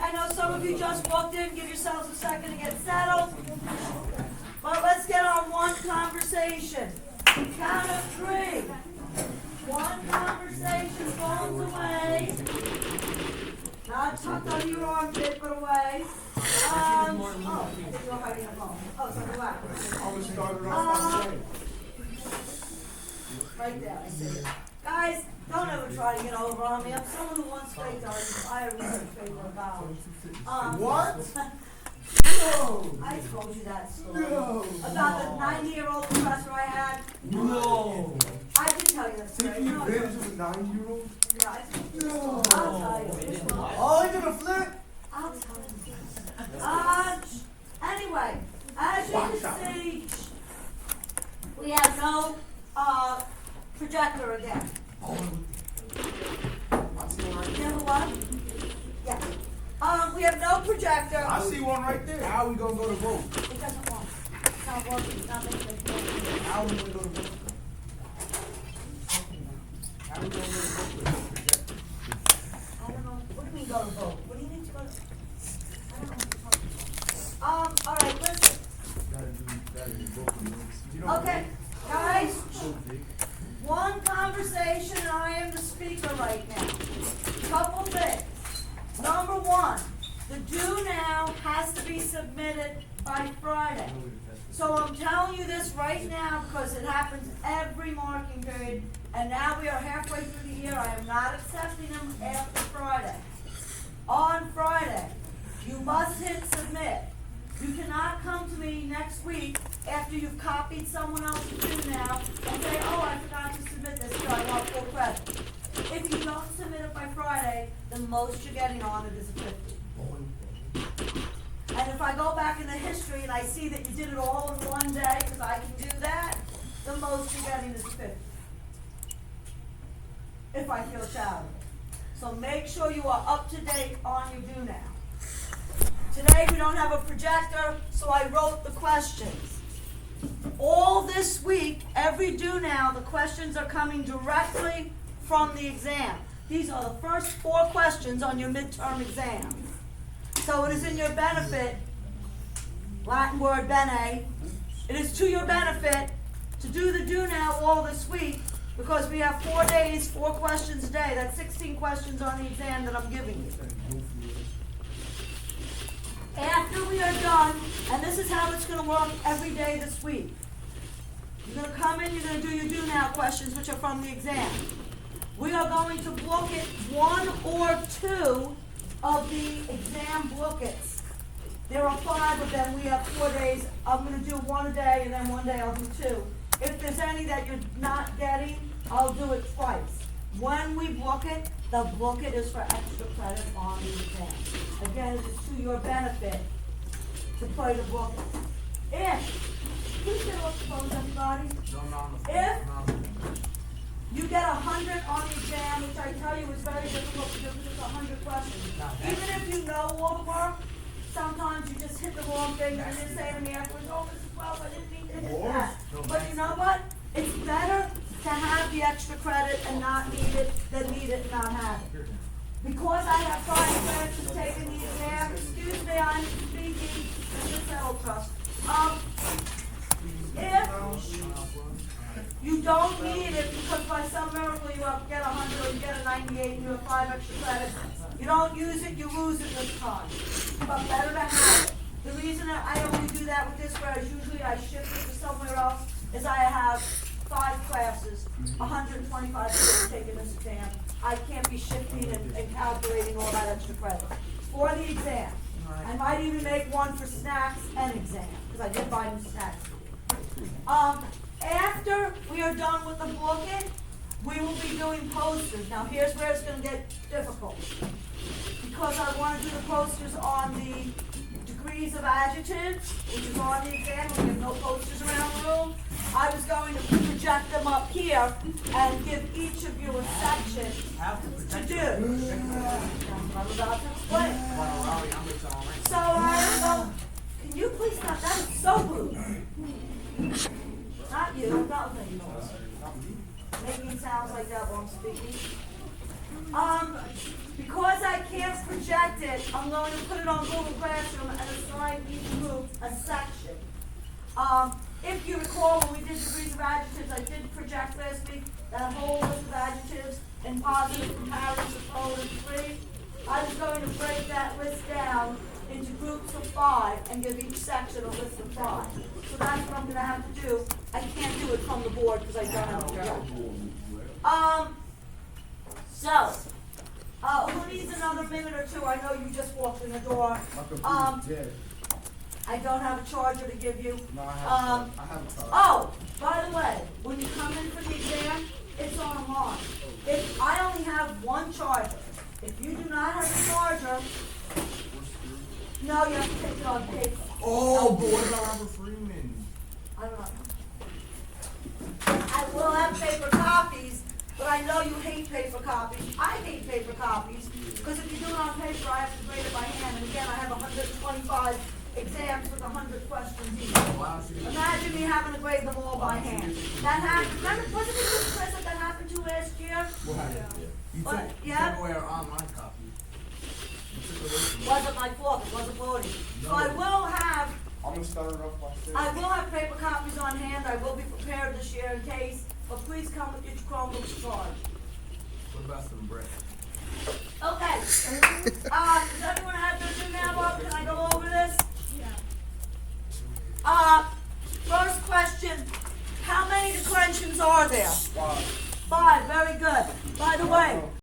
I know some of you just walked in, give yourselves a second to get settled. But let's get on one conversation. Count of three. One conversation phones away. Not tucked under your armpit, but away. I think you were hiding a phone. Oh, so do I. Always started off by Right there, I see it. Guys, don't ever try to get over on me. I'm someone who once faked our entire research paper about. What? No. I told you that story. No. About the 90-year-old professor I had. No. I did tell you that story. Taking No, advantage of a 90-year-old? yeah, No. I'll tell you. Oh, you're gonna flip? I'll tell you. Anyway, as you can see, we have no projector again. You have what? Yeah. We have no projector. I see one right there. How are we gonna go to vote? It doesn't work. It's not working. It's not making it work. How are we gonna go to vote? How are we gonna go to vote with no projector? I don't know. What do you mean go to vote? What do you mean to go to? I don't know what you're talking about. All right, listen. Gotta do vote. You don't Okay, guys. One conversation, and I am the speaker right now. Couple things. Number one, the due now has to be submitted by Friday. So I'm telling you this right now because it happens every marking period, and now we are halfway through the year. I am not accepting them after Friday. On Friday, you must hit submit. You cannot come to me next week after you've copied someone else's due now and say, oh, I forgot to submit this, so I want full credit. If you don't submit it by Friday, the most you're getting on it is a 50. And if I go back in the history and I see that you did it all in one day, because I can do that, the most you're getting is a 50. If I feel charitable. So make sure you are up to date on your due now. Today we don't have a projector, so I wrote the questions. All this week, every due now, the questions are coming directly from the exam. These are the first 4 questions on your midterm exam. So it is in your benefit, Latin word bene, it is to your benefit to do the due now all this week because we have 4 days, 4 questions a day. That's 16 questions on the exam that I'm giving you. After we are done, and this is how it's going to work every day this week. You're going to come in, you're going to do your do now questions, which are from the exam. We are going to book it 1 or 2 of the exam bookets. There are 5 of them. We have 4 days. I'm going to do 1 a day, and then 1 day I'll do 2. If there's any that you're not getting, I'll do it twice. When we book it, the booklet is for extra credit on the exam. Again, it is to your benefit to play the booklet. If, please get off the phone, everybody. If you get 100 on the exam, which I tell you is very difficult to do because it's 100 questions. Even if you know all the work, sometimes you just hit the wrong thing and you say to me afterwards, oh, Mrs. Wells, I didn't mean to hit that. But you know what? It's better to have the extra credit and not need it than need it and not have it. Because I have 5 classes taking the exam, excuse me, I'm speaking, this is Settle Trust. If you don't need it because by some miracle you get 100 or you get a 98 and you have 5 extra credits, you don't use it, you lose it this time. But better to have it. The reason that I only do that with this, whereas usually I shift it to somewhere else, is I have 5 classes, 125 people taking this exam. I can't be shifting and calculating all that extra credit. For the exam. I might even make one for snacks and exam, because I did buy new snacks. After we are done with the booklet, we will be doing posters. Now here's where it's going to get difficult. Because I want to do the posters on the degrees of adjectives, which is on the exam. We have no posters around the room. I was going to project them up here and give each of you a section to do. I'm about to explain. So I go, can you please stop? That is so rude. Not you, not me. Making sounds like that while I'm speaking. Because I can't project it, I'm going to put it on Google Classroom and assign each group a section. If you recall, when we did degrees of adjectives, I did project last week that whole list of adjectives in positive, comparative, superlative, and free. I was going to break that list down into groups of 5 and give each section a list of 5. So that's what I'm going to have to do. I can't do it from the board because I don't have a projector. Who needs another minute or two? I know you just walked in the door. My computer's dead. I don't have a charger to give you. No, I have a charger. Oh, by the way, when you come in for the exam, it's online. If I only have one charger, if you do not have a charger, no, you have to take it on paper. Oh, but what about Robert Freeman? I don't know. I will have paper copies, but I know you hate paper copies. I hate paper copies, because if you do it on paper, I have to grade it by hand. And again, I have 125 exams with 100 questions each. Imagine me having to grade them all by hand. That happened, remember, wasn't it you, Chris, that happened to you last year? What happened? You What? took, you Yeah? took away our online copy. You took away from me. Wasn't my fault, it wasn't voting. So No. I will have, I'm gonna start it off by saying. I will have paper copies on hand, I will be prepared this year in case, but please come with your Chromebooks charged. What about some bread? Okay, does everyone have their Zoom now